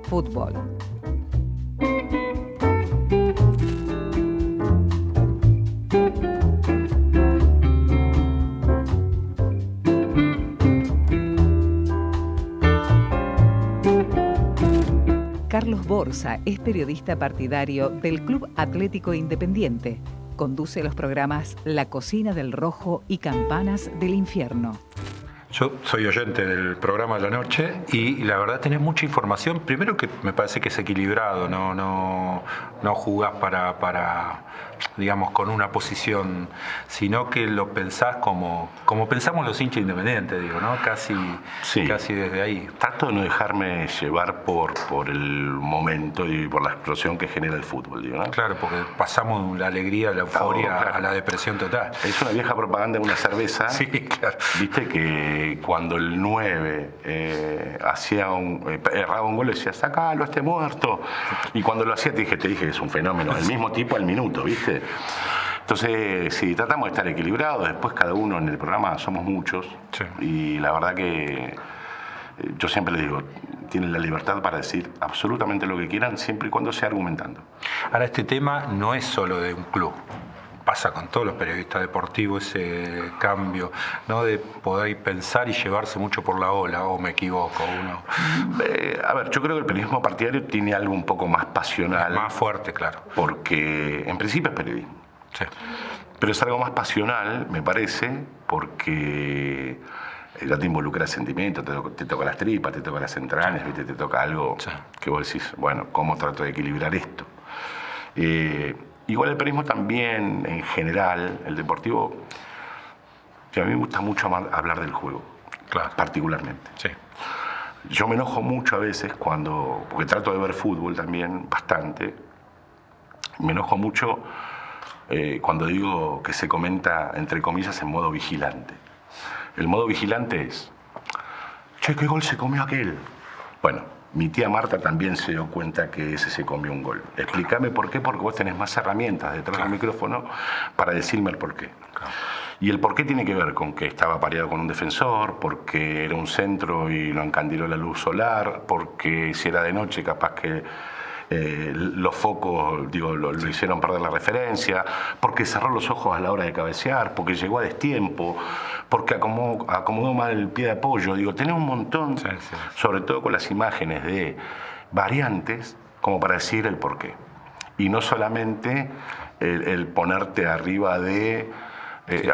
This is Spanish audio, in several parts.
fútbol. Carlos Borsa es periodista partidario del Club Atlético Independiente. Conduce los programas La Cocina del Rojo y Campanas del Infierno. Yo soy oyente del programa de la noche y la verdad tenés mucha información. Primero que me parece que es equilibrado, no jugás para digamos, con una posición, sino que lo pensás como pensamos los hinchas independientes, digo, ¿no? Casi desde ahí. Trato de no dejarme llevar por el momento y por la explosión que genera el fútbol, digo, ¿no? Claro, porque pasamos de la alegría, la euforia, a la depresión total. Es una vieja propaganda de una cerveza. Sí, claro. Viste que cuando el 9 erraba un gol, decía, sacalo, esté muerto. Y cuando lo hacía te dije que es un fenómeno. El mismo tipo al minuto, ¿viste? Entonces, sí, tratamos de estar equilibrados. Después cada uno en el programa somos muchos. Sí. Y la verdad que yo siempre les digo, tienen la libertad para decir absolutamente lo que quieran, siempre y cuando sea argumentando. Ahora, este tema no es solo de un club. Pasa con todos los periodistas deportivos ese cambio, ¿no? De poder pensar y llevarse mucho por la ola, ¿o me equivoco uno? A ver, yo creo que el periodismo partidario tiene algo un poco más pasional. Más fuerte, claro. Porque en principio es periodismo. Sí. Pero es algo más pasional, me parece, porque ya te involucra sentimientos, te toca las tripas, te toca las entrañas, ¿viste? Te toca algo que vos decís, bueno, ¿cómo trato de equilibrar esto? Igual el periodismo también, en general, el deportivo, que a mí me gusta mucho hablar del juego, claro, particularmente. Sí. Yo me enojo mucho a veces porque trato de ver fútbol también, bastante, me enojo mucho cuando digo que se comenta, entre comillas, en modo vigilante. El modo vigilante es, che, ¿qué gol se comió aquel? Bueno, mi tía Marta también se dio cuenta que ese se comió un gol. Explícame por qué, porque vos tenés más herramientas detrás del micrófono para decirme el por qué. Claro. Y el por qué tiene que ver con que estaba pareado con un defensor, porque era un centro y lo encandiló la luz solar, porque si era de noche capaz que los focos, lo hicieron perder la referencia, porque cerró los ojos a la hora de cabecear, porque llegó a destiempo, porque acomodó mal el pie de apoyo. Tenés un montón, sobre todo con las imágenes, de variantes como para decir el porqué. Y no solamente el ponerte arriba de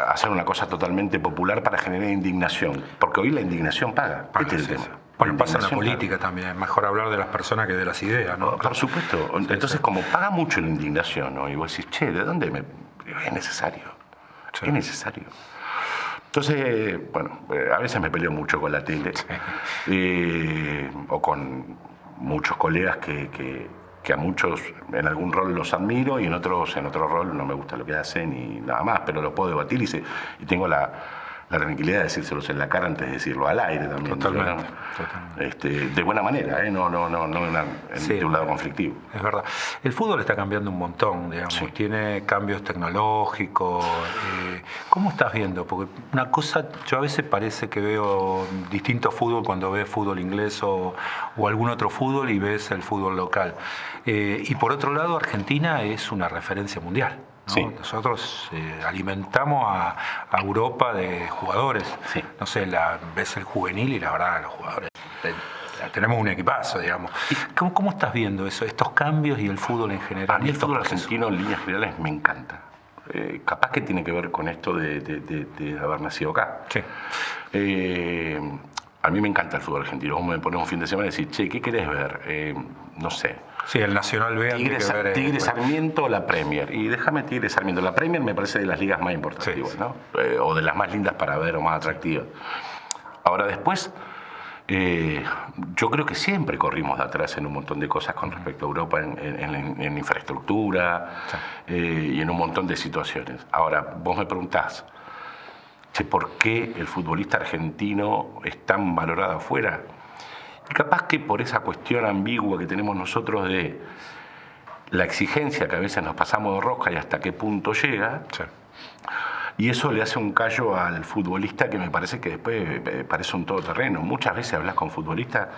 hacer una cosa totalmente popular para generar indignación, porque hoy la indignación paga. Este es el tema. Bueno, pasa en la política también, es mejor hablar de las personas que de las ideas, ¿no? Por supuesto. Entonces, como paga mucho la indignación, ¿no? Y vos decís, che, ¿de dónde es necesario? Sí. Es necesario. Entonces, bueno, a veces me peleo mucho con la tele, o con muchos colegas que a muchos en algún rol los admiro y en otro rol no me gusta lo que hacen y nada más, pero lo puedo debatir y tengo la tranquilidad de decírselos en la cara antes de decirlo al aire también. Totalmente. De buena manera, no de un lado conflictivo. Es verdad. El fútbol está cambiando un montón, digamos. Sí. Tiene cambios tecnológicos. ¿Cómo estás viendo? Porque una cosa, yo a veces parece que veo distinto fútbol cuando ves fútbol inglés o algún otro fútbol y ves el fútbol local. Y por otro lado, Argentina es una referencia mundial, ¿no? Sí. Nosotros alimentamos a Europa de jugadores. Sí. No sé, ves el juvenil y la verdad, los jugadores tenemos un equipazo, digamos. ¿Cómo estás viendo eso, estos cambios y el fútbol en general? A mí el fútbol argentino en líneas generales me encanta. Capaz que tiene que ver con esto de haber nacido acá. Sí. A mí me encanta el fútbol argentino. Vos me pones un fin de semana y decís, che, ¿qué querés ver? No sé. Sí, el Nacional B. Tigre Sarmiento o la Premier. Y déjame Tigre Sarmiento. La Premier me parece de las ligas más importantes, sí, ¿no? O de las más lindas para ver o más atractivas. Ahora después, yo creo que siempre corrimos de atrás en un montón de cosas con respecto a Europa en infraestructura, sí, y en un montón de situaciones. Ahora, vos me preguntás, ¿por qué el futbolista argentino es tan valorado afuera? Y capaz que por esa cuestión ambigua que tenemos nosotros de la exigencia que a veces nos pasamos de rosca y hasta qué punto llega, sí, y eso le hace un callo al futbolista que me parece que después parece un todoterreno. Muchas veces hablas con futbolistas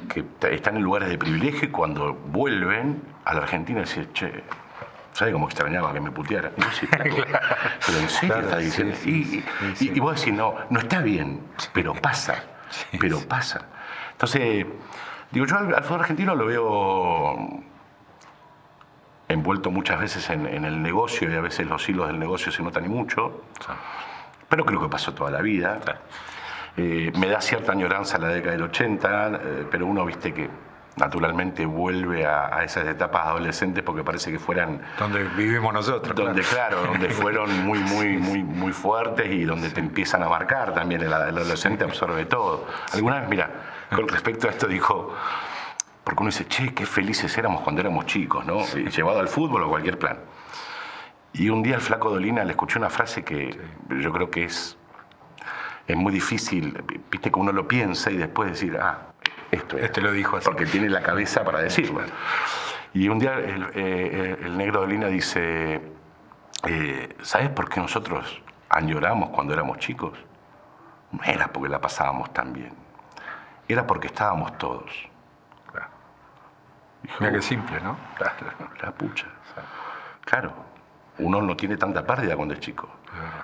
que están en lugares de privilegio y cuando vuelven a la Argentina dicen, che, ¿sabes cómo extrañaba que me puteara? Y vos decís, pero en serio estás diciendo. Y vos decís, no está bien, pero pasa. Pasa. Entonces, digo, yo al fútbol argentino lo veo envuelto muchas veces en el negocio y a veces los hilos del negocio se notan y mucho, pero creo que pasó toda la vida. Me da cierta añoranza la década del 80, pero uno, viste que naturalmente vuelve a esas etapas adolescentes porque parece que fueran... Donde vivimos nosotros. Donde fueron muy fuertes y donde te empiezan a marcar también. El adolescente absorbe todo. Alguna vez, mira, con respecto a esto dijo... Porque uno dice, che, qué felices éramos cuando éramos chicos, ¿no? Sí. Llevado al fútbol o cualquier plan. Y un día al flaco Dolina le escuché una frase que yo creo que es muy difícil, viste, que uno lo piensa y después decir, esto es. Este lo dijo así. Porque tiene la cabeza para decirlo. Y un día el negro Dolina dice, ¿sabes por qué nosotros añoramos cuando éramos chicos? No era porque la pasábamos tan bien, era porque estábamos todos. Mira qué simple, ¿no? La pucha. Claro, uno no tiene tanta pérdida cuando es chico,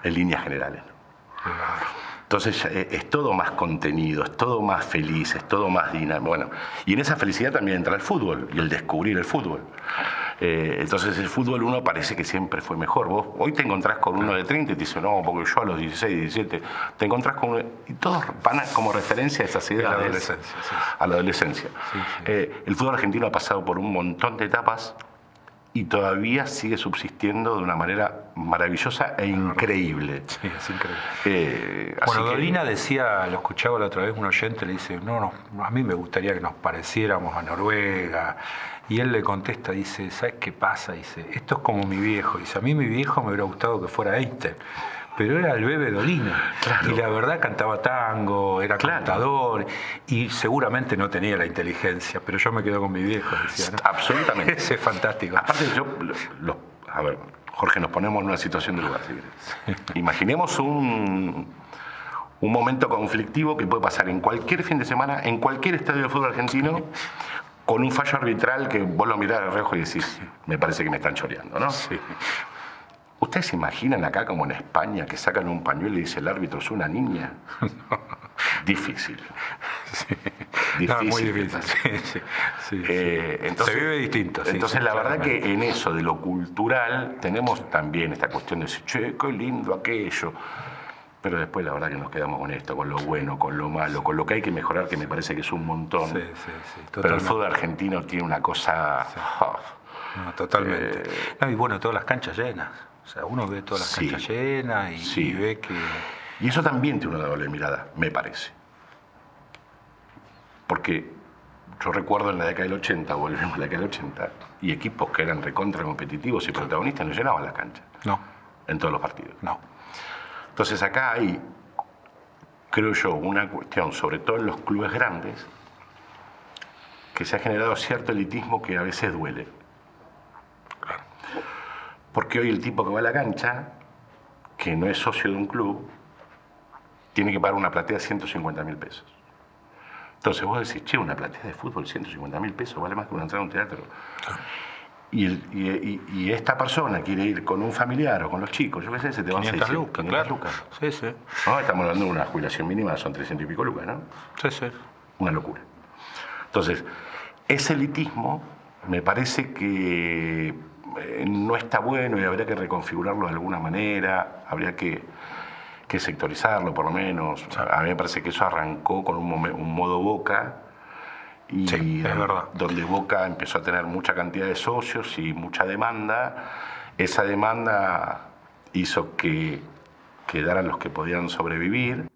en líneas generales. Entonces es todo más contenido, es todo más feliz, es todo más dinámico. Bueno, y en esa felicidad también entra el fútbol y el descubrir el fútbol. Entonces el fútbol uno parece que siempre fue mejor. Vos hoy te encontrás con uno de 30 y te dice, no, porque yo a los 16, 17, te encontrás con uno, y todos van como referencia a esas edades. La adolescencia, sí. A la adolescencia. Sí. El fútbol argentino ha pasado por un montón de etapas y todavía sigue subsistiendo de una manera maravillosa e increíble. Sí, es increíble. Bueno, Dolina decía, lo escuchaba la otra vez, un oyente le dice, no, a mí me gustaría que nos pareciéramos a Noruega. Y él le contesta, dice, ¿sabes qué pasa? Dice, esto es como mi viejo. Dice, a mí mi viejo me hubiera gustado que fuera Einstein. Pero era el bebé Dolina. Claro. Y la verdad cantaba tango, era cantador y seguramente no tenía la inteligencia, pero yo me quedo con mi viejo, decía, ¿no? Absolutamente. Ese es fantástico. Aparte a ver, Jorge, nos ponemos en una situación de lugar. ¿Sí? Imaginemos un momento conflictivo que puede pasar en cualquier fin de semana, en cualquier estadio de fútbol argentino, con un fallo arbitral que vos lo mirás de reojo y decís, me parece que me están choreando, ¿no? Sí. ¿Ustedes se imaginan acá como en España que sacan un pañuelo y dice el árbitro es una niña? No. Difícil. Sí. Difícil. No, muy difícil. Sí. Entonces, se vive distinto. Entonces la verdad que en eso de lo cultural tenemos también esta cuestión de decir, che, qué lindo aquello. Pero después la verdad que nos quedamos con esto, con lo bueno, con lo malo, con lo que hay que mejorar, que me parece que es un montón. Sí, pero el fútbol argentino tiene una cosa... Sí. No, totalmente. Y bueno, todas las canchas llenas. O sea, uno ve todas las canchas llenas y ve que... Y eso también tiene una doble mirada, me parece. Porque yo recuerdo en la década del 80, volvemos a la década del 80, y equipos que eran recontra competitivos y protagonistas no llenaban las canchas. No. En todos los partidos. No. Entonces acá hay, creo yo, una cuestión, sobre todo en los clubes grandes, que se ha generado cierto elitismo que a veces duele. Porque hoy el tipo que va a la cancha, que no es socio de un club, tiene que pagar una platea de 150.000 pesos. Entonces vos decís, che, una platea de fútbol, 150.000 pesos, vale más que una entrada a un teatro. Y esta persona quiere ir con un familiar o con los chicos, yo qué sé, se te van 500 lucas, 500 claro. lucas. Sí. No, estamos hablando de una jubilación mínima, son 300 y pico lucas, ¿no? Sí. Una locura. Entonces, ese elitismo me parece que no está bueno y habría que reconfigurarlo de alguna manera, habría que sectorizarlo por lo menos. A mí me parece que eso arrancó con un modo Boca, y es verdad. Donde Boca empezó a tener mucha cantidad de socios y mucha demanda. Esa demanda hizo que quedaran los que podían sobrevivir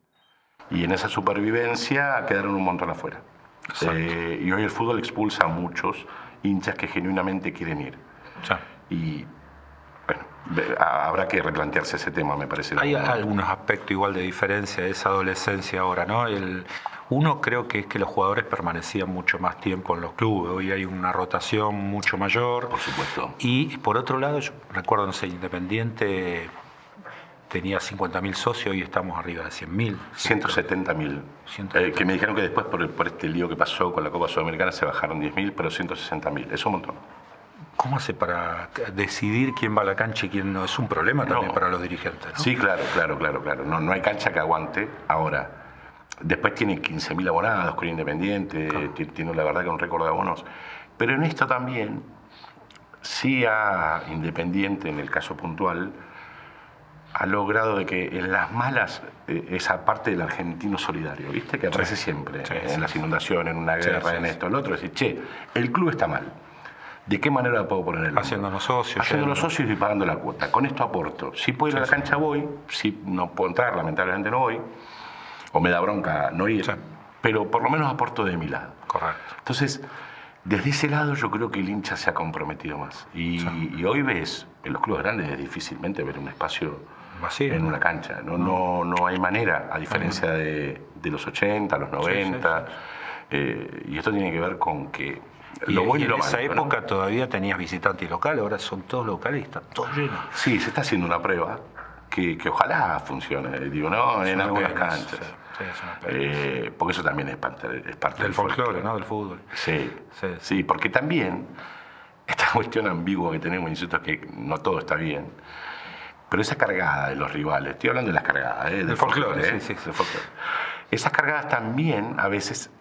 y en esa supervivencia quedaron un montón afuera. Y hoy el fútbol expulsa a muchos hinchas que genuinamente quieren ir. Y bueno, habrá que replantearse ese tema, me parece. Hay algunos aspectos igual de diferencia de esa adolescencia ahora, ¿no? Uno creo que es que los jugadores permanecían mucho más tiempo en los clubes. Hoy hay una rotación mucho mayor. Por supuesto. Y por otro lado, yo recuerdo, no sé, Independiente tenía 50.000 socios y estamos arriba de 100.000. 170.000. Que me dijeron que después, por este lío que pasó con la Copa Sudamericana, se bajaron 10.000, pero 160.000. Es un montón. ¿Cómo hace para decidir quién va a la cancha y quién no? Es un problema también para los dirigentes, ¿no? Sí, claro. No hay cancha que aguante. Ahora, después tiene 15.000 abonados con Independiente, tiene la verdad que un récord de abonos. Pero en esto también, sí a Independiente, en el caso puntual, ha logrado de que en las malas, esa parte del argentino solidario, ¿viste? Que aparece siempre, en las inundaciones, en una guerra, en esto, en lo otro, decir, che, el club está mal. ¿De qué manera lo puedo poner el Haciéndonos socios. Haciéndonos socios y pagando la cuota. Con esto aporto. Si puedo ir a la cancha voy, si no puedo entrar, lamentablemente no voy, o me da bronca no ir, pero por lo menos aporto de mi lado. Correcto. Entonces, desde ese lado yo creo que el hincha se ha comprometido más. Y hoy ves, en los clubes grandes es difícilmente ver un espacio vacío en una cancha. No hay manera, a diferencia de los 80, los 90. Y esto tiene que ver con que lo bueno y lo malo. En esa época todavía tenías visitantes locales, ahora son todos locales y están todos llenos. Sí, se está haciendo una prueba que ojalá funcione, digo, ¿no? En algunas canchas. Sí, es una pena. Porque eso también es parte del folclore, ¿no? Del fútbol. Sí, porque también esta cuestión ambigua que tenemos, insisto, es que no todo está bien. Pero esa cargada de los rivales, estoy hablando de las cargadas, del folclore, sí. Del folclore. Esas cargadas también a veces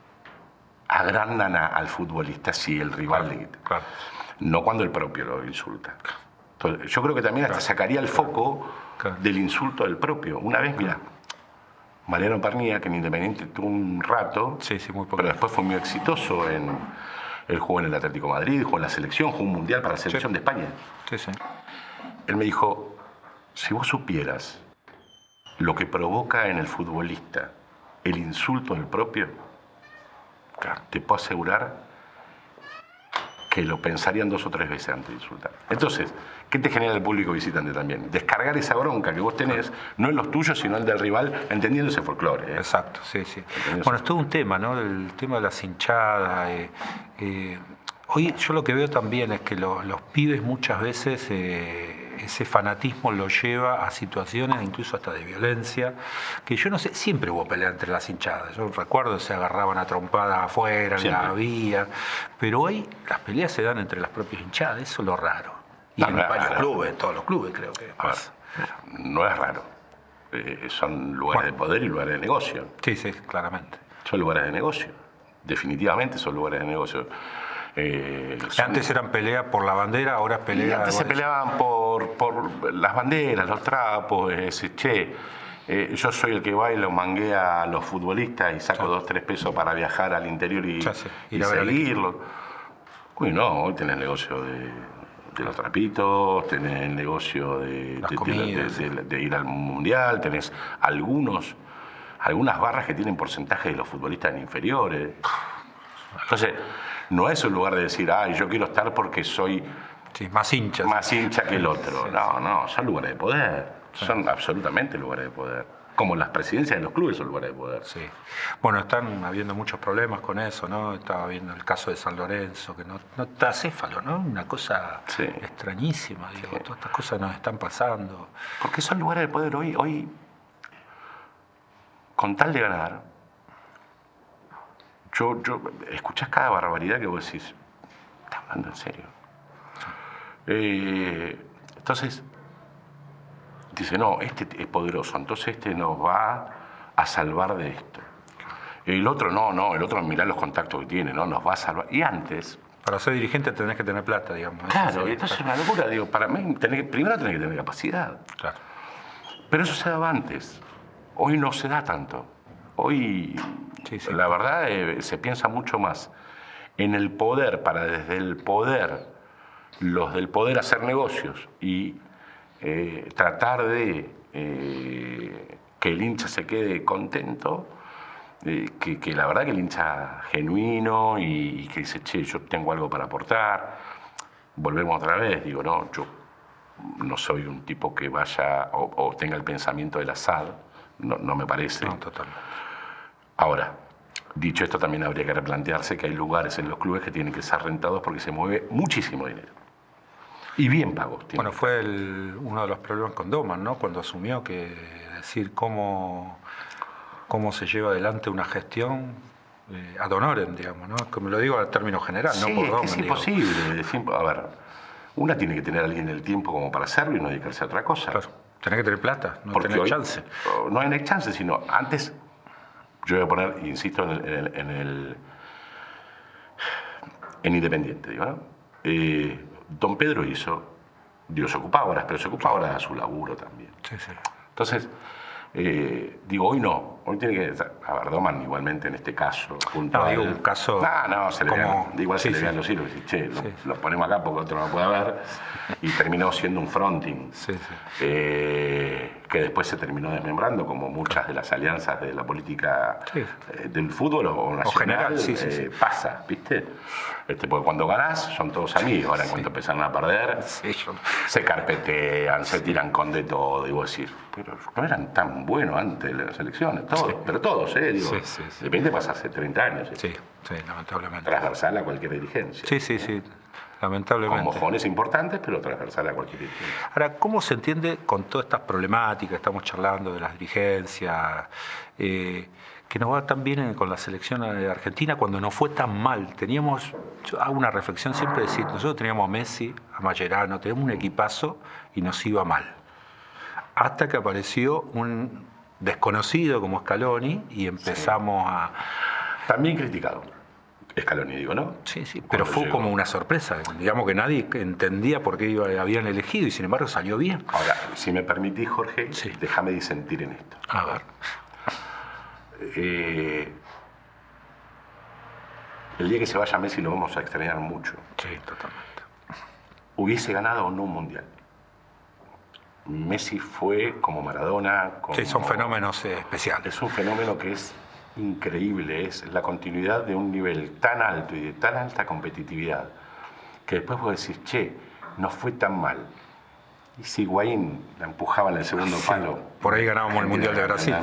agrandan al futbolista si el rival le quita. Claro. No cuando el propio lo insulta. Entonces, yo creo que también hasta sacaría el foco del insulto del propio. Una vez, mira, Mariano Pernía, que en Independiente tuvo un rato, muy poco, pero después fue muy exitoso él jugó en el Atlético de Madrid, jugó en la selección, jugó un mundial para la selección de España. Sí. Él me dijo, si vos supieras lo que provoca en el futbolista el insulto del propio, te puedo asegurar que lo pensarían 2 o 3 veces antes de insultar. Entonces, ¿qué te genera el público visitante también? Descargar esa bronca que vos tenés, no en los tuyos, sino en del rival, entendiendo ese folclore. Exacto, sí. Bueno, es todo un tema, ¿no? El tema de las hinchadas. Hoy yo lo que veo también es que los pibes muchas veces ese fanatismo lo lleva a situaciones incluso hasta de violencia, que yo no sé, siempre hubo pelea entre las hinchadas. Yo recuerdo se agarraban a trompadas afuera, en la vía, pero hoy las peleas se dan entre las propias hinchadas, eso es lo raro. Y en varios clubes, en todos los clubes creo que pasa. No es raro. Son lugares de poder y lugares de negocio. Sí, claramente. Son lugares de negocio. Definitivamente son lugares de negocio. Antes eran peleas por la bandera, ahora es pelea... Antes se peleaban por las banderas, los trapos, yo soy el que va y lo manguea a los futbolistas y saco 2 o 3 pesos para viajar al interior y seguirlo. Hoy no, hoy tenés negocio de los trapitos, tenés el negocio de ir al mundial, tenés algunas barras que tienen porcentaje de los futbolistas en inferiores. Entonces, no es un lugar de decir, yo quiero estar porque soy más hincha que el otro. No, son lugares de poder. Son absolutamente lugares de poder. Como las presidencias de los clubes son lugares de poder. Sí. Bueno, están habiendo muchos problemas con eso, ¿no? Estaba viendo el caso de San Lorenzo, que no está acéfalo, ¿no? Una cosa extrañísima, digo. Todas estas cosas nos están pasando. Porque son lugares de poder hoy con tal de ganar. Yo escuchás cada barbaridad que vos decís, ¿estás hablando en serio? Entonces, dice, no, este es poderoso, entonces este nos va a salvar de esto. El otro el otro mirá los contactos que tiene, ¿no? Nos va a salvar. Y antes... Para ser dirigente tenés que tener plata, digamos. Claro, entonces es una locura, digo, para mí primero tenés que tener capacidad. Claro. Pero eso se daba antes, hoy no se da tanto. Hoy, la verdad, se piensa mucho más en el poder, para desde el poder, los del poder hacer negocios y tratar de que el hincha se quede contento, que la verdad que el hincha genuino y que dice, yo tengo algo para aportar. Volvemos otra vez, digo, yo no soy un tipo que vaya o tenga el pensamiento del Assad, no me parece. No, totalmente. Ahora, dicho esto, también habría que replantearse que hay lugares en los clubes que tienen que ser rentados porque se mueve muchísimo dinero. Y bien pagos. Bueno, fue uno de los problemas con Doman, ¿no? Cuando asumió que decir cómo se lleva adelante una gestión ad honorem, digamos, ¿no? Como lo digo en términos generales, sí, no por Doman. Es imposible. A ver, una tiene que tener a alguien el tiempo como para hacerlo y no dedicarse a otra cosa. Claro, tenés que tener plata, no Porque tener chance. No hay chance, sino antes, yo voy a poner, insisto, en Independiente, digo, ¿no? Don Pedro Dios ocupaba horas, pero se ocupaba horas a su laburo también. Sí, sí. Entonces, digo, hoy no. Hoy tiene que... A ver, Doman igualmente en este caso. No, digo un caso... Igual se le vean los hilos y che, lo ponemos acá porque otro no lo puede ver. Y terminó siendo un fronting. Sí, sí. Que después se terminó desmembrando, como muchas de las alianzas de la política del fútbol o nacional. O general, pasa, ¿viste? Porque cuando ganás son todos amigos. Ahora, cuando empezaron a perder, se carpetean, se tiran con de todo. Y vos decís, pero no eran tan buenos antes de las elecciones. Todos, pero todos, digo. Depende, pasa hace 30 años. Sí, lamentablemente. Transversal a cualquier dirigencia. Sí. Lamentablemente. Con mojones importantes, pero transversal a cualquier dirigencia. Ahora, ¿cómo se entiende con todas estas problemáticas? Estamos charlando de las dirigencias, que nos va tan bien con la selección de Argentina cuando no fue tan mal. Yo hago una reflexión siempre de decir, nosotros teníamos a Messi, a Mascherano, teníamos un equipazo y nos iba mal. Hasta que apareció un desconocido como Scaloni y empezamos a... También criticado. Scaloni, digo, ¿no? Sí, pero fue como una sorpresa. Digamos que nadie entendía por qué habían elegido y sin embargo salió bien. Ahora, si me permitís, Jorge, déjame disentir en esto. A ver. El día que se vaya Messi lo vamos a extrañar mucho. Sí, totalmente. Hubiese ganado o no un mundial. Messi fue como Maradona. Son fenómenos especiales. Es un fenómeno que es increíble, es la continuidad de un nivel tan alto y de tan alta competitividad que después vos decís, che, no fue tan mal. Y si Higuaín la empujaba en el segundo palo... Por ahí ganábamos el Mundial de Brasil.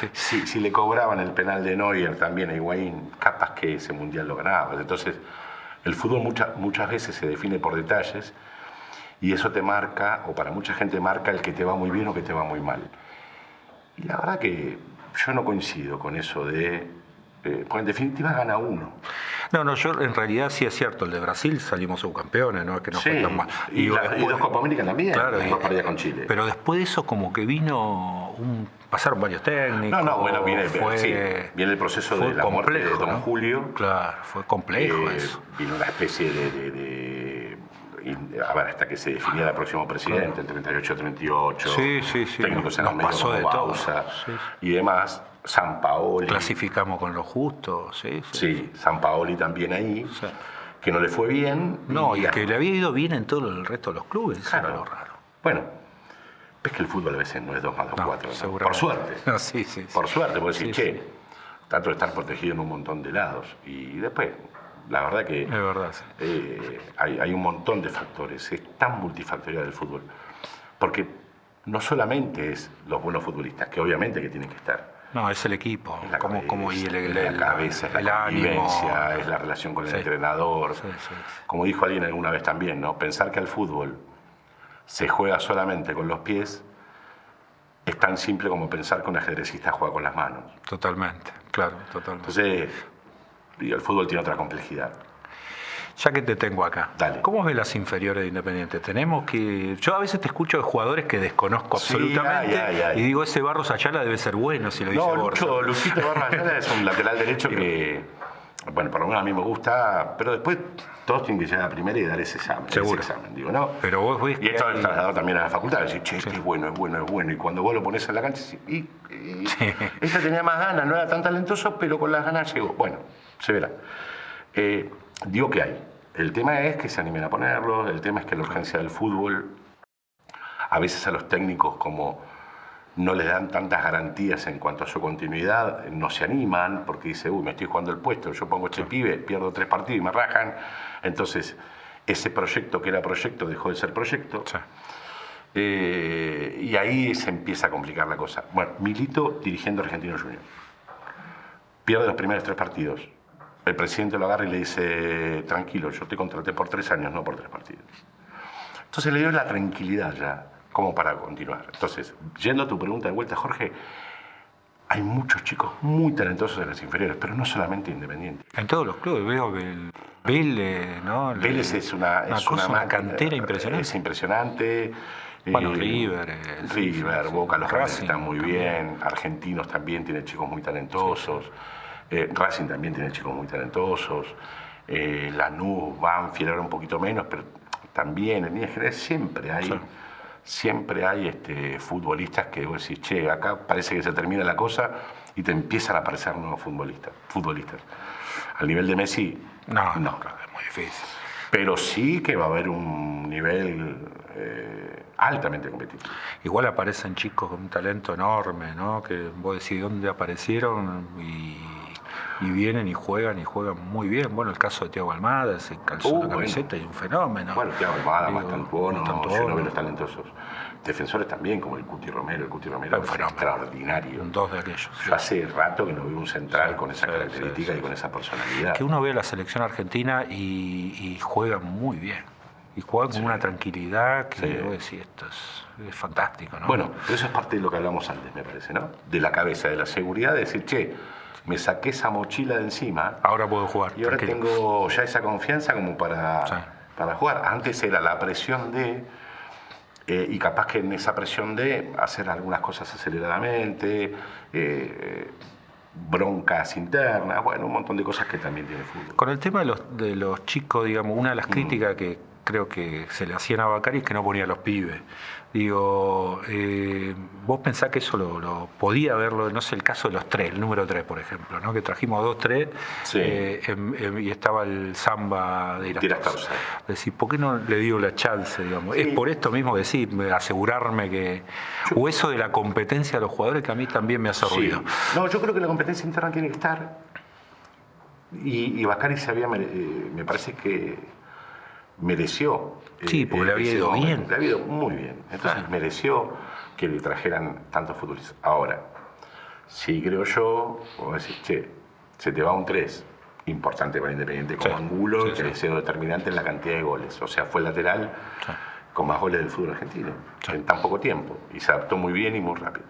Si le cobraban el penal de Neuer también a Higuaín, capaz que ese Mundial lo ganaba. Entonces, el fútbol muchas veces se define por detalles y eso te marca, o para mucha gente marca el que te va muy bien o que te va muy mal. Y la verdad que yo no coincido con eso porque en definitiva gana uno. No, yo en realidad sí es cierto, el de Brasil salimos subcampeones, ¿no? Que no fue tan mal. Y dos Copa América también, claro, dos partidas con Chile. Pero después de eso como que pasaron varios técnicos. Bueno, viene el proceso de la muerte de Don Julio. Claro, fue complejo eso. Vino una especie hasta que se definía el próximo presidente, el 38-38. Técnicos en los medios como Bausa y demás. Sampaoli. Clasificamos con lo justo, Sí, Sampaoli también ahí, que no le fue bien. No, y que le había ido bien en todo el resto de los clubes, claro. Era lo raro. Bueno, ves que el fútbol a veces no es 2 más 2, 4. ¿no? Por suerte. Por suerte, porque decir, trato de estar protegido en un montón de lados. Y después, la verdad que... Es verdad, hay un montón de factores. Es tan multifactorial el fútbol. Porque no solamente es los buenos futbolistas, que obviamente que tienen que estar. No, es el equipo, la cabeza, es la convivencia, es la relación con el entrenador. Como dijo alguien alguna vez también, ¿no? Pensar que al fútbol se juega solamente con los pies es tan simple como pensar que un ajedrecista juega con las manos. Totalmente, claro, totalmente. Entonces, el fútbol tiene otra complejidad. Ya que te tengo acá, dale. ¿Cómo ves las inferiores de Independiente? Yo a veces te escucho de jugadores que desconozco absolutamente y digo, ese Barros Ayala debe ser bueno si lo dice Borja. Luchito Barros Ayala es un lateral derecho que, bueno, por lo menos a mí me gusta, pero después todos tienen que llegar a la primera y dar ese examen. Seguro. Digo, ¿no? Pero vos ves y esto es trasladado también a la facultad, decir, che, este es bueno. Y cuando vos lo pones en la cancha, este tenía más ganas, no era tan talentoso, pero con las ganas llegó. Bueno, se verá. Digo que hay. El tema es que se animen a ponerlo, el tema es que la urgencia del fútbol, a veces a los técnicos como no les dan tantas garantías en cuanto a su continuidad, no se animan porque dice, me estoy jugando el puesto, yo pongo este pibe, pierdo 3 partidos y me rajan. Entonces, ese proyecto que era proyecto dejó de ser proyecto. Y ahí se empieza a complicar la cosa. Bueno, Milito dirigiendo Argentino Junior. Pierde los primeros 3 partidos. El presidente lo agarra y le dice, tranquilo, yo te contraté por 3 años, no por 3 partidos. Entonces le dio la tranquilidad ya, como para continuar. Entonces, yendo a tu pregunta de vuelta, Jorge, hay muchos chicos muy talentosos en las inferiores, pero no solamente Independiente. En todos los clubes veo que el Vélez, ¿no? Vélez es una cantera impresionante. Es impresionante. Bueno, River, Boca, los Racing están muy también. bien. Argentinos también tienen chicos muy talentosos. Racing también tiene chicos muy talentosos. Lanús, Banfield, ahora un poquito menos, pero también en líneas generales siempre hay futbolistas que vos decís, che, acá parece que se termina la cosa y te empiezan a aparecer nuevos futbolistas. Al nivel de Messi, No, es muy difícil. pero sí que va a haber un nivel altamente competitivo. Igual aparecen chicos con un talento enorme, ¿no? Que vos decís dónde aparecieron y vienen y juegan muy bien. Bueno, el caso de Thiago Almada, se calzó la camiseta y un fenómeno. Bueno, Thiago Almada, Mastantuono, los talentosos. Defensores también, como el Cuti Romero. El Cuti Romero es extraordinario. Dos de aquellos. Yo hace rato que no veo un central con esa característica y con esa personalidad. Que uno ve a la selección argentina y juega muy bien. Y juega con una tranquilidad que vos decís, esto es fantástico, ¿no? Bueno, pero eso es parte de lo que hablamos antes, me parece, ¿no? De la cabeza, de la seguridad, de decir, che, me saqué esa mochila de encima. Ahora puedo jugar. Y ahora tengo ya esa confianza como para jugar. Antes era la presión de, y capaz que en esa presión de hacer algunas cosas aceleradamente, broncas internas, bueno, un montón de cosas que también tiene el fútbol. Con el tema de los chicos, digamos, una de las críticas que creo que se le hacían a Bacari es que no ponía a los pibes. Digo, vos pensás que eso lo podía verlo, no sé, el caso de los tres, el número 3, por ejemplo, ¿no? Que trajimos 2-3 y estaba el Samba de Irastorza. Decir, ¿por qué no le digo la chance, digamos? Sí. Es por esto mismo que sí, asegurarme que... O eso de la competencia de los jugadores que a mí también me hace ruido. No, yo creo que la competencia interna tiene que estar. Y Bacari me parece que mereció. Sí, porque le había ido bien. Le había ido muy bien. Entonces mereció que le trajeran tantos futbolistas. Ahora, sí creo yo, vos decís, che, se te va un 3 importante para Independiente como Angulo, que ha sido determinante en la cantidad de goles. O sea, fue el lateral con más goles del fútbol argentino en tan poco tiempo. Y se adaptó muy bien y muy rápido.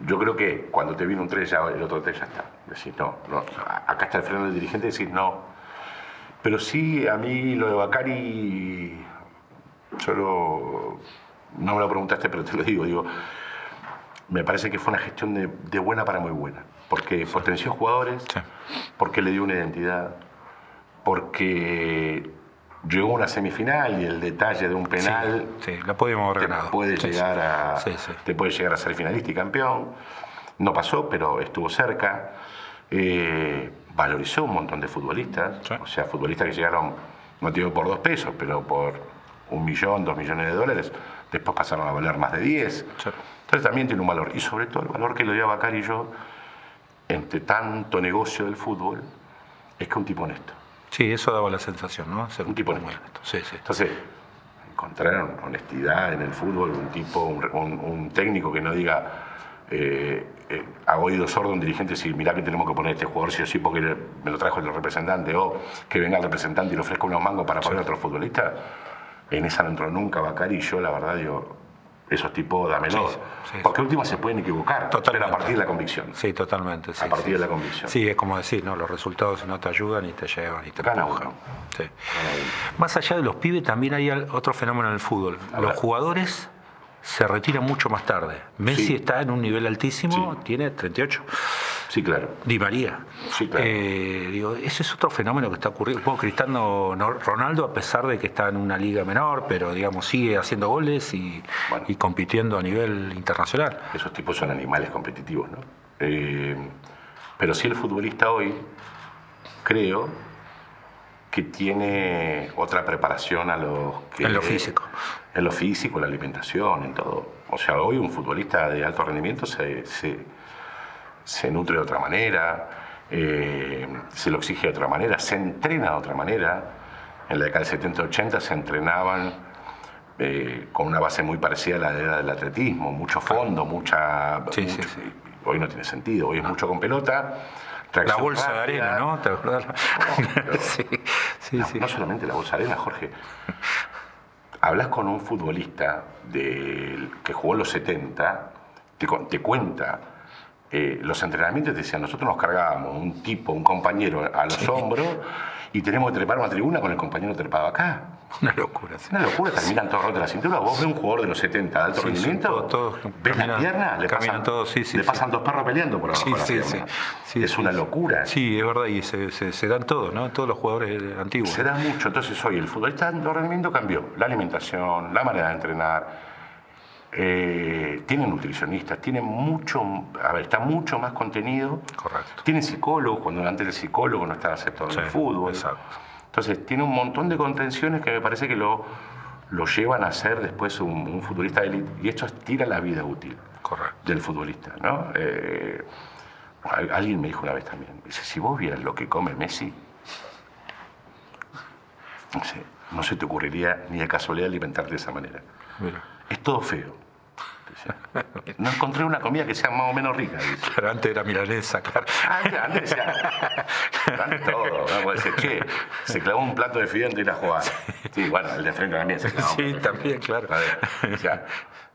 Yo creo que cuando te viene un 3, ya el otro 3 ya está. Decís, no, acá está el freno del dirigente, decís, no. Pero sí, a mí lo de Bacari, no me lo preguntaste, pero te lo digo, me parece que fue una gestión de buena para muy buena, porque potenció jugadores, porque le dio una identidad, porque llegó a una semifinal y el detalle de un penal la podíamos haber ganado. Te puede llegar a ser finalista y campeón. No pasó, pero estuvo cerca. Valorizó un montón de futbolistas, o sea, futbolistas que llegaron, no te digo por 2 pesos, pero por 1 millón, 2 millones de dólares, después pasaron a valer más de 10. Entonces también tiene un valor, y sobre todo el valor que le dio a Bacari y yo, entre tanto negocio del fútbol, es que es un tipo honesto. Sí, eso daba la sensación, ¿no? Ser un tipo honesto. Entonces, encontraron honestidad en el fútbol, un técnico que no diga... a oído sordo un dirigente decir, mirá que tenemos que poner este jugador sí o sí porque me lo trajo el representante, o que venga el representante y le ofrezca unos mangos para poner a otro futbolista. En esa no entró nunca Bacari, y yo la verdad digo, esos tipos dámelo, porque última se pueden equivocar, pero a partir de la convicción. Sí, totalmente. A partir de la convicción. Sí, es como decir, ¿no? Los resultados no te ayudan y te llevan y te empujan. Más allá de los pibes también hay otro fenómeno en el fútbol. Los jugadores se retira mucho más tarde. Messi está en un nivel altísimo, tiene 38. Sí, claro. Di María. Sí, claro. Ese es otro fenómeno que está ocurriendo. Cristiano Ronaldo, a pesar de que está en una liga menor, pero digamos sigue haciendo goles y compitiendo a nivel internacional. Esos tipos son animales competitivos, ¿no? Pero sí el futbolista hoy, creo, que tiene otra preparación a los que... En lo físico. En lo físico, en la alimentación, en todo. O sea, hoy un futbolista de alto rendimiento se nutre de otra manera, se lo exige de otra manera, se entrena de otra manera. En la década del 70-80 se entrenaban con una base muy parecida a la del atletismo, mucho fondo, Hoy no tiene sentido, hoy es mucho con pelota. La bolsa rápida. De arena, ¿no? ¿Te acuerdas? No solamente la bolsa de arena, Jorge. hablas con un futbolista que jugó en los 70, te cuenta. Los entrenamientos te decían, nosotros nos cargábamos un compañero a los hombros y tenemos que trepar una tribuna con el compañero trepado acá. Una locura. Sí. Una locura, terminan todos rotos de la cintura. Vos ves un jugador de los 70 de alto rendimiento, todos ves la pierna, le pasan dos perros peleando por abajo de la pierna. Es una locura. Sí, es verdad, y se dan todos, ¿no? Todos los jugadores antiguos. Se dan mucho. Entonces hoy el futbolista de alto rendimiento cambió. La alimentación, la manera de entrenar. Tienen nutricionistas, tienen está mucho más contenido. Correcto. Tienen psicólogos, cuando antes el psicólogo no estaba aceptado en el fútbol. Exacto. Entonces tiene un montón de contenciones que me parece que lo llevan a ser después un futbolista de élite, y esto estira la vida útil del futbolista, ¿no? Alguien me dijo una vez también, dice, si vos vieras lo que come Messi, no se te ocurriría ni de casualidad alimentarte de esa manera. Mira. Es todo feo. No encontré una comida que sea más o menos rica. Dice. Pero antes era milanesa, claro. Antes decía, antes todo. ¿No? Puede decir, che, se clavó un plato de fideo antes de ir a jugar. Sí, bueno, el de frente también se clavó. Sí, también, claro. O sea,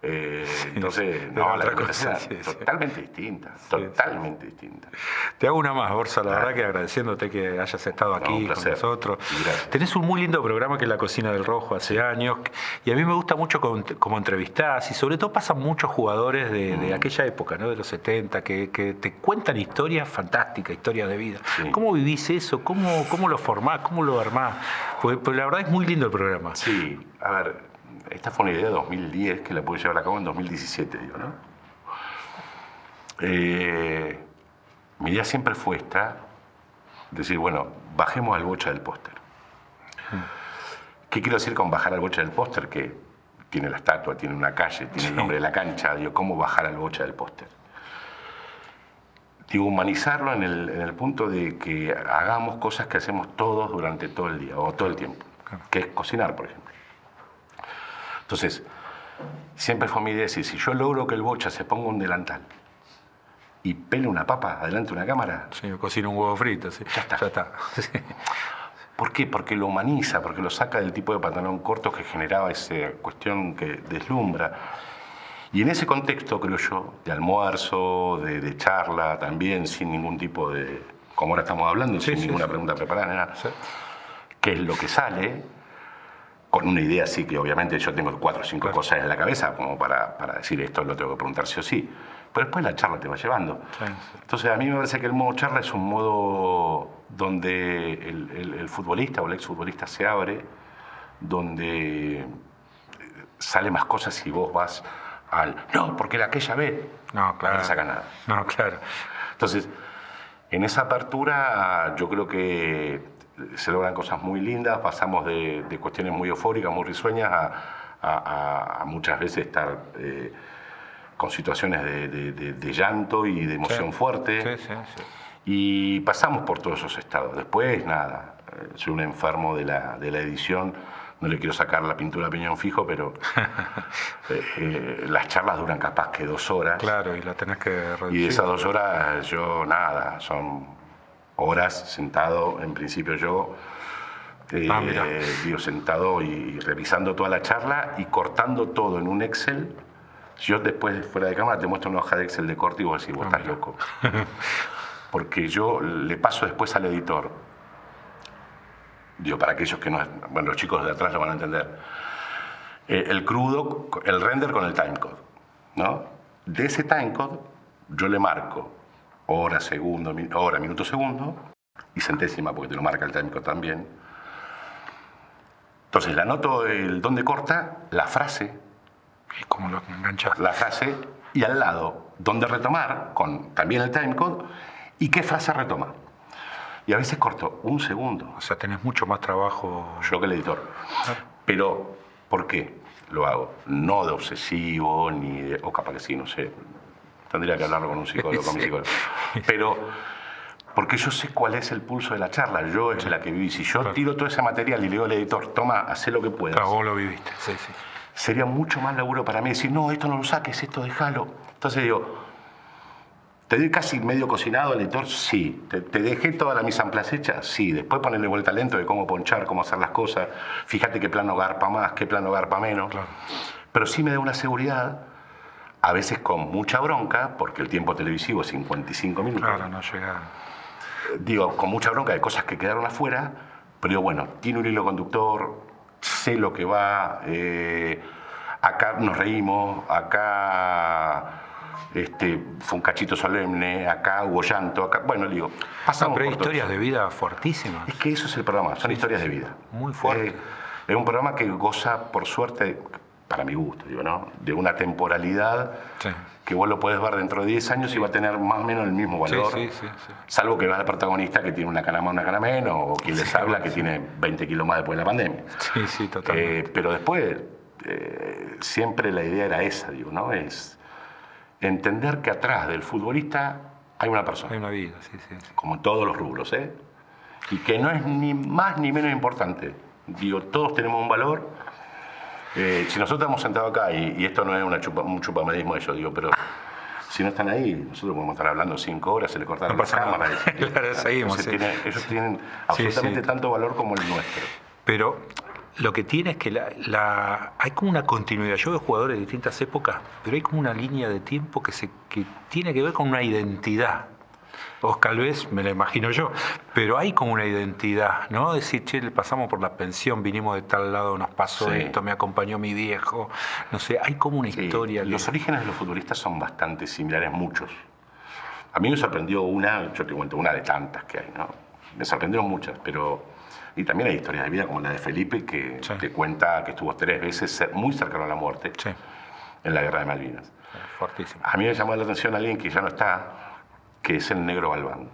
entonces, no, la cosa es totalmente distinta. Totalmente distinta. Te hago una más, Borsa, la verdad que agradeciéndote que hayas estado aquí con nosotros. Tenés un muy lindo programa que es La Cocina del Rojo hace años, y a mí me gusta mucho como entrevistás, y sobre todo pasan muchos jugadores de aquella época, ¿no? De los 70, que te cuentan historias fantásticas, historias de vida. Sí. ¿Cómo vivís eso? ¿Cómo lo formás? ¿Cómo lo armás? Pues la verdad es muy lindo el programa. Sí, a ver, esta fue una idea de 2010 que la pude llevar a cabo en 2017, digo, ¿no? Mi idea siempre fue decir, bueno, bajemos al bocha del póster. ¿Qué quiero decir con bajar al bocha del póster? Que tiene la estatua, tiene una calle, tiene el nombre de la cancha. Digo, ¿cómo bajar al bocha del póster? Digo, humanizarlo en el punto de que hagamos cosas que hacemos todos durante todo el día o todo el tiempo, que es cocinar, por ejemplo. Entonces, siempre fue mi idea decir, si yo logro que el bocha se ponga un delantal y pele una papa adelante de una cámara... Sí, cocina un huevo frito, sí. Ya está. Sí. ¿Por qué? Porque lo humaniza, porque lo saca del tipo de pantalón corto que generaba esa cuestión que deslumbra. Y en ese contexto, creo yo, de almuerzo, de charla también, sin ningún tipo de... Como ahora estamos hablando, sin ninguna pregunta preparada, nada. Sí. ¿Qué es lo que sale? Con una idea así que obviamente yo tengo 4 o 5 cosas en la cabeza como para decir esto lo tengo que preguntar sí o sí. Pero después la charla te va llevando. Sí. Entonces a mí me parece que el modo charla es un modo donde el futbolista o el exfutbolista se abre, donde sale más cosas si vos vas no, porque aquella vez no le saca nada. No, claro. Entonces, en esa apertura yo creo que se logran cosas muy lindas, pasamos de cuestiones muy eufóricas, muy risueñas, a muchas veces estar con situaciones de llanto y de emoción fuerte. Sí. Y pasamos por todos esos estados. Después, nada, soy un enfermo de la edición, no le quiero sacar la pintura a piñón fijo, pero las charlas duran capaz que 2 horas. Claro, y la tenés que reducir. Y de esas 2 horas yo nada, son horas sentado, en principio yo, sentado y revisando toda la charla y cortando todo en un Excel. Yo después, fuera de cámara, te muestro una hoja de Excel de corte y vos decís, vos estás loco. Porque yo le paso después al editor, digo, para aquellos que no... Bueno, los chicos de atrás lo van a entender. El crudo, el render con el timecode, ¿no? De ese timecode yo le marco hora, segundo, hora, minuto, segundo, y centésima, porque te lo marca el timecode también. Entonces le anoto el dónde corta, la frase. ¿Y cómo lo enganchas? La frase, y al lado, dónde retomar, con también el timecode, y qué frase retoma. Y a veces corto 1 segundo. O sea, tenés mucho más trabajo. Yo que el editor. Pero, ¿por qué lo hago? No de obsesivo, ni de... O capaz que sí, no sé. Tendría que hablarlo con un psicólogo, con mi psicólogo. Pero, porque yo sé cuál es el pulso de la charla. Yo es la que viví. Si yo tiro todo ese material y le digo al editor, toma, haz lo que puedas. Claro, vos lo viviste. Sí. Sería mucho más laburo para mí decir, no, esto no lo saques, esto déjalo. Entonces digo, ¿Te doy casi medio cocinado el editor? Sí. ¿Te dejé toda la mise en place hecha? Sí. Después ponerle vuelta lento de cómo ponchar, cómo hacer las cosas. Fíjate qué plano garpa más, qué plano garpa menos. Claro. Pero sí me da una seguridad, a veces con mucha bronca, porque el tiempo televisivo es 55 minutos. Claro, no llega. Digo, con mucha bronca de cosas que quedaron afuera, pero digo, bueno, tiene un hilo conductor, sé lo que va, acá nos reímos, acá fue un cachito solemne, acá hubo llanto, acá, bueno, digo, pasamos pero hay por todo historias eso. de vida fuertísimas. Es que eso es el programa, son historias de vida. Muy fuerte. Es un programa que goza, por suerte, para mi gusto, digo, ¿no? De una temporalidad Sí. que vos lo podés ver dentro de 10 años y va a tener más o menos el mismo valor. Sí. Salvo que veas al protagonista que tiene una cana más, una cana menos, o quien les habla que tiene 20 kilos más después de la pandemia. Sí, totalmente. Pero después, siempre la idea era esa, digo, ¿no? Es entender que atrás del futbolista hay una persona. Hay una vida, sí. Como en todos los rubros, ¿eh? Y que no es ni más ni menos importante. Digo, todos tenemos un valor. Si nosotros estamos sentados acá, y esto no es un chupamedismo de ellos, digo, pero si no están ahí, nosotros podemos estar hablando 5 horas, se le cortaron No las pasa nada. cámaras. Claro, seguimos, sí. Ellos tienen absolutamente Sí. tanto valor como el nuestro. Pero lo que tiene es que hay como una continuidad. Yo veo jugadores de distintas épocas, pero hay como una línea de tiempo que tiene que ver con una identidad. Oscar Vez, me la imagino yo, pero hay como una identidad, ¿no? Decir, che, le pasamos por la pensión, vinimos de tal lado, nos pasó Sí. esto, me acompañó mi viejo, no sé, hay como una Sí, historia. los orígenes de los futbolistas son bastante similares, muchos. A mí me sorprendió yo te cuento una de tantas que hay, ¿no? Me sorprendieron muchas, pero... Y también hay historias de vida como la de Felipe, que Sí. te cuenta que estuvo 3 veces muy cercano a la muerte Sí, en la Guerra de Malvinas. fuertísimo. A mí me llamó la atención alguien que ya no está, que es el Negro Galván.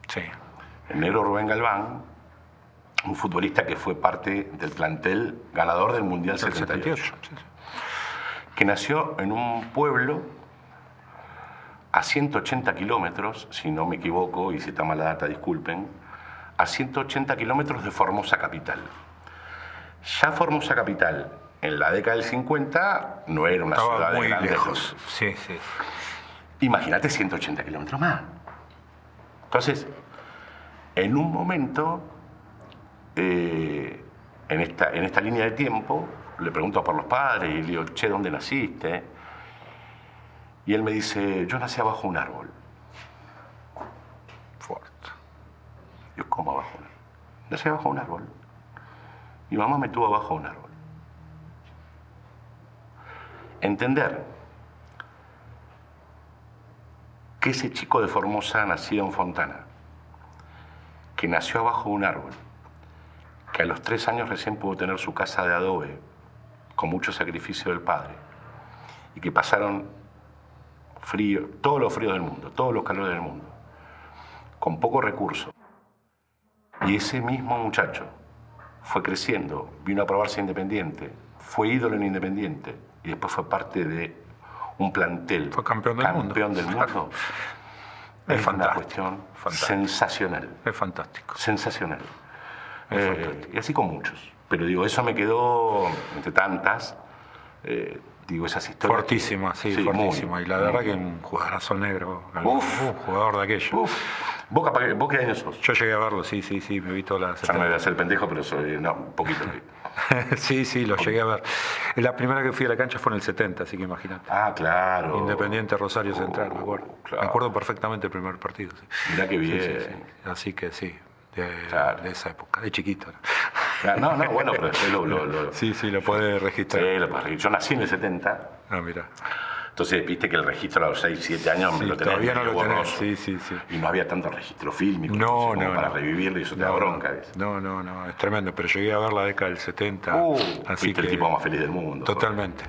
Sí, El Negro Rubén Galván, un futbolista que fue parte del plantel ganador del Mundial el 78. 78. Sí. Que nació en un pueblo a 180 kilómetros, si no me equivoco, y si está mala data, disculpen, a 180 kilómetros de Formosa capital. Ya Formosa capital, en la década del 50, no era una Estaba ciudad de muy grandes lejos. luces. Sí. Imagínate 180 kilómetros más. Entonces, en un momento, en esta línea de tiempo, le pregunto por los padres y le digo, che, ¿dónde naciste? Y él me dice, yo nací abajo de un árbol. Fuerte. Yo, ¿cómo abajo? Nací abajo de un árbol. Mi mamá me tuvo abajo de un árbol. Entender que ese chico de Formosa, nacido en Fontana, que nació abajo de un árbol, que a los 3 años recién pudo tener su casa de adobe, con mucho sacrificio del padre, y que pasaron frío, todos los fríos del mundo, todos los calores del mundo, con poco recurso. Y ese mismo muchacho fue creciendo, vino a probarse Independiente, fue ídolo en Independiente, y después fue parte de un plantel. Fue campeón del mundo. Campeón del mundo. Es Es una fantástico, cuestión fantástico. sensacional. Es fantástico. Sensacional. Es fantástico. Y así con muchos. Pero digo, eso me quedó, entre tantas, digo, esas historias. Fortísima, sí, muy, fortísima. Y la verdad muy. que un jugadorazo negro. Uf. Un jugador de aquello. Uf. ¿Vos qué años sos? Yo llegué a verlo, sí, me vi todas las... Ya no me voy a hacer pendejo, pero soy, no, un poquito. Sí, lo llegué a ver. La primera que fui a la cancha fue en el 70, así que imagínate. Ah, claro. Independiente Rosario Central, me acuerdo. Claro. Me acuerdo perfectamente el primer partido. Sí. Mirá qué bien. Sí. Así que sí, Claro. de esa época, de chiquito. No, bueno, pero después lo Sí, lo podés registrar. Sí, lo puedes registrar. Yo nací en el 70, Ah, mira. entonces viste que el registro a los 6, 7 años me Sí, lo tenés todavía no medio lo tenés. borroso. Sí. Y no había tanto registro fílmico No, como para revivirlo y eso te da bronca. ¿ves? No, es tremendo, pero llegué a ver la década del 70. Fuiste el tipo más feliz del mundo. Totalmente.